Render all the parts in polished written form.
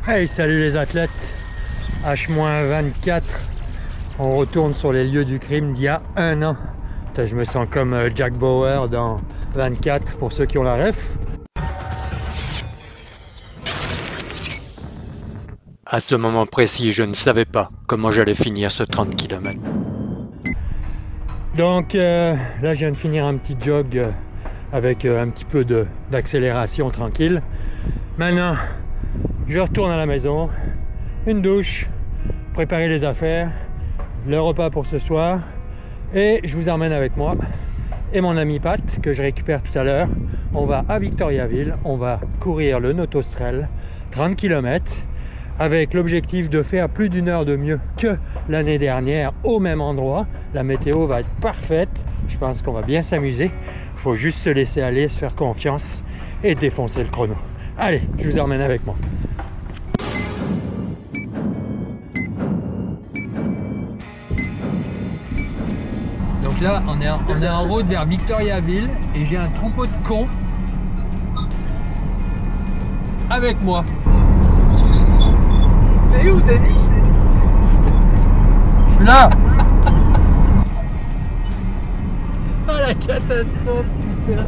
Hey, salut les athlètes. H-24. On retourne sur les lieux du crime d'il y a un an. Putain, je me sens comme Jack Bauer dans 24 pour ceux qui ont la ref. À ce moment précis, je ne savais pas comment j'allais finir ce 30 km. Donc là, je viens de finir un petit jog avec un petit peu d'accélération tranquille. Maintenant, je retourne à la maison, une douche, préparer les affaires, le repas pour ce soir, et je vous emmène avec moi et mon ami Pat que je récupère tout à l'heure. On va à Victoriaville, on va courir le Notostrel, 30 km, avec l'objectif de faire plus d'une heure de mieux que l'année dernière au même endroit. La météo va être parfaite, je pense qu'on va bien s'amuser. Il faut juste se laisser aller, se faire confiance et défoncer le chrono. Allez, je vous emmène avec moi. Donc là, on est en route vers Victoriaville et j'ai un troupeau de cons avec moi. T'es où, Denis? Je suis là. Oh la catastrophe, putain.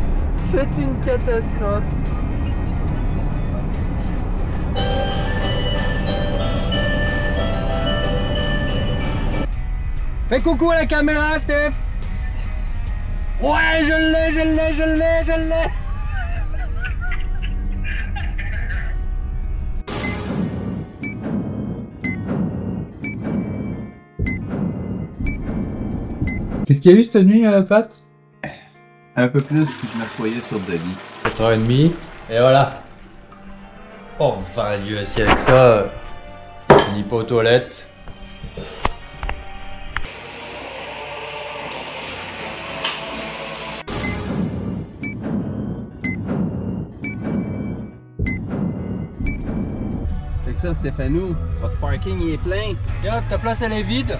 C'est une catastrophe. Fais coucou à la caméra, Steph. Ouais, je l'ai. Qu'est-ce qu'il y a eu cette nuit, Pat? Un peu plus que je m'assoyais sur Denis. 4h30, et voilà. Oh, enfin Dieu, si avec ça, on n'y pas aux toilettes. C'est que ça, Stéphanou, votre parking il est plein. Yop, ta place elle est vide.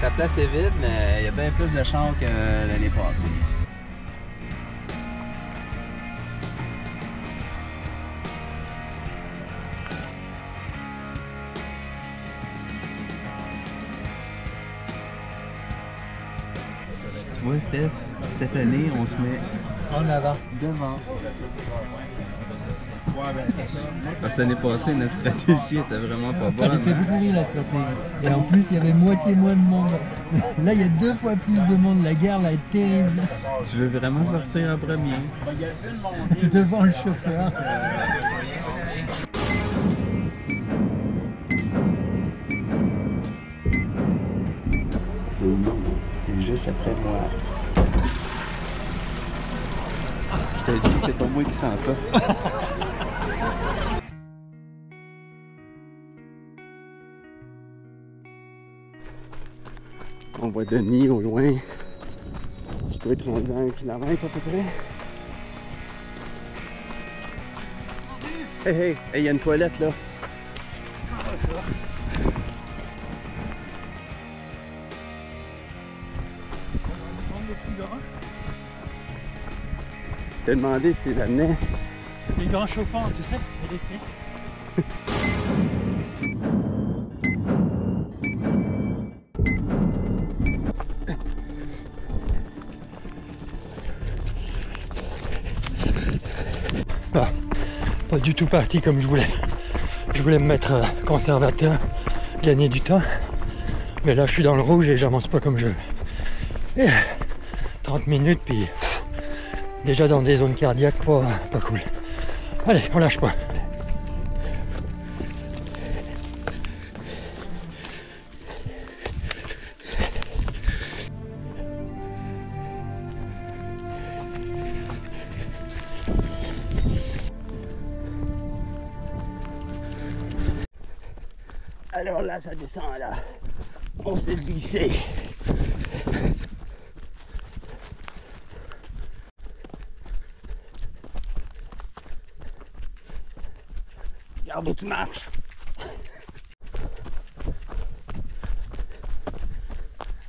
Ta place est vide, mais il y a bien plus de chars que l'année passée. Tu vois, Steph, cette année, on se met En avant. devant. Parce que l'année passée, notre stratégie était vraiment pas Elle bonne. était pourrie la stratégie. Et en plus, il y avait moitié moins de monde. Là, il y a 2 fois plus de monde. La guerre là est terrible. Tu veux vraiment sortir en premier? Devant le chauffeur. Et juste après moi. Je te le dis, c'est pas moi qui sens ça. On voit Denis au loin. Qui doit être rendu à 1 km à peu près. Hey, il y a une toilette là. Je t'ai demandé si t'es amené. Les grands chauffants, tu sais, électriques. Pas du tout parti comme je voulais. Je voulais me mettre conservateur, gagner du temps. Mais là, je suis dans le rouge et j'avance pas comme je veux. Et 30 minutes, puis déjà dans des zones cardiaques, pas cool. Allez, on lâche pas. Alors là, ça descend là. On s'est glissé. Regarde où tu marches.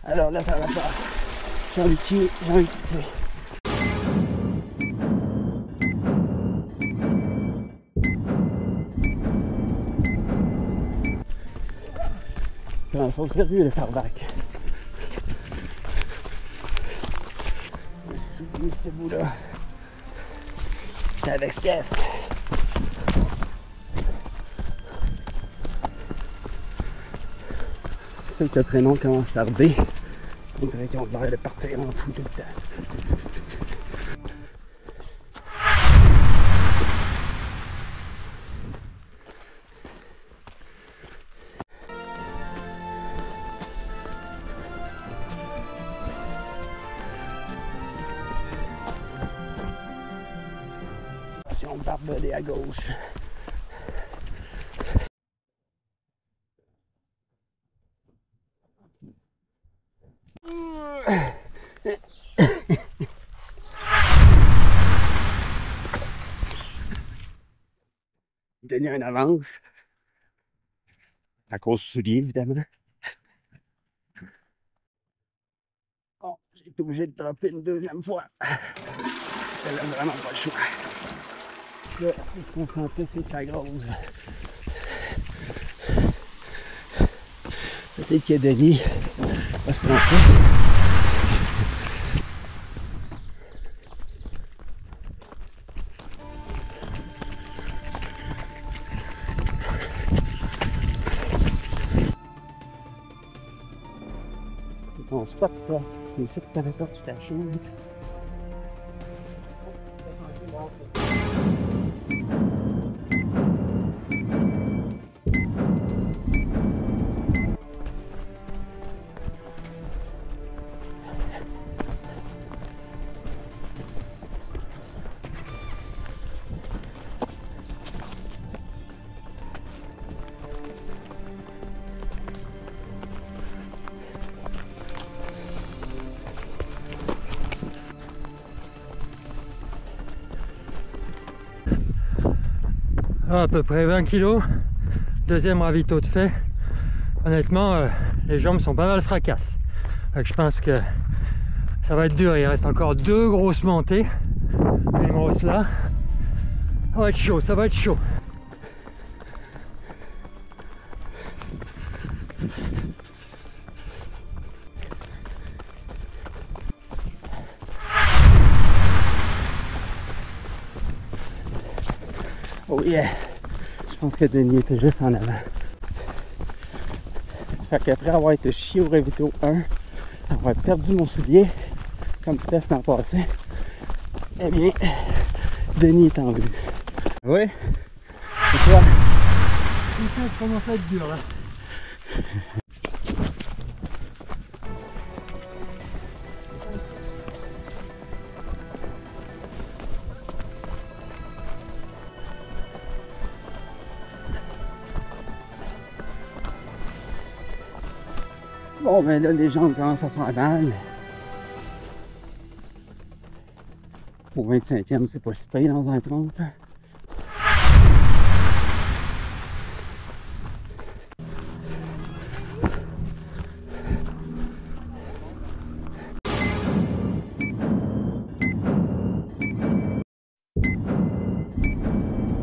Alors là, ça va pas. J'ai envie de tuer, j'ai envie de tuer. prends ça au sérieux, le farbac. Je me souviens de ce bout-là. J'étais avec Steph. C'est que le prénom commence par B. On dirait qu'ils ont l'air de partir en fou tout le temps. Attention, barbelé à gauche. Donner un avance. À cause du soulier, évidemment. Bon, j'ai été obligé de dropper une deuxième fois. J'avais vraiment pas le choix. Là, tout ce qu'on sentait, c'est sa grosse. Peut-être que Denis va se tromper. On spot ça. Les sites de la porte, j'étais chaud. À peu près 20 kg, deuxième ravito de fait. Honnêtement, les jambes sont pas mal fracasses. Donc je pense que ça va être dur. Il reste encore 2 grosses montées. Une grosse là. Ça va être chaud, ça va être chaud. Oh yeah! Je pense que Denis était juste en avant. Fait qu'après avoir été chié au Ravito 1, avoir perdu mon soulier, comme Steph l'an passé, eh bien, Denis est en vue. Oui? Et toi? Ça commence à être dur là. Bon, ben là, les jambes commencent à faire mal. Au 25e, c'est pas si pire dans un 30.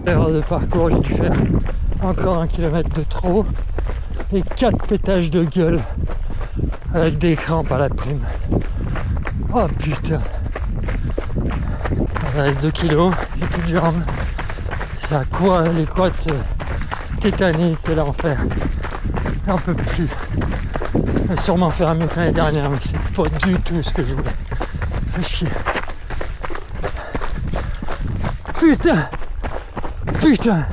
Erreur de parcours, j'ai dû faire encore 1 kilomètre de trop et 4 pétages de gueule avec des crampes à la prime. Oh putain, il reste 2 kilos, j'ai plus de jambes. C'est à quoi les quads se tétanisent, c'est l'enfer. J'en peux plus. Je vais sûrement faire mieux que l'année dernière, mais c'est pas du tout ce que je voulais. Fais chier. Putain. Putain.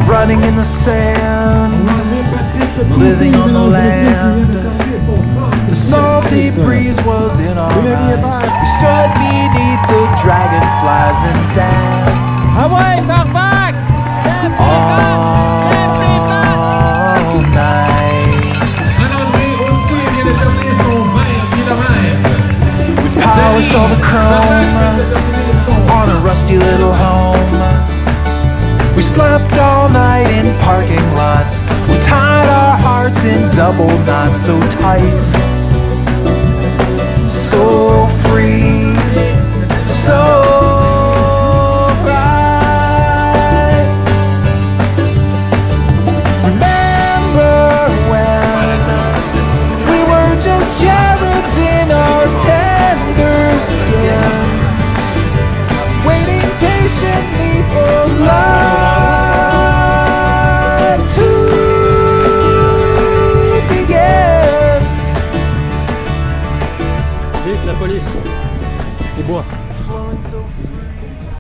Running in the sand, living on the land. The salty breeze was in our eyes. We stood beneath the dragonflies and danced all night. We polished all the chrome on a rusty little home. We slept all night in parking lots. We tied our hearts in double knots so tight.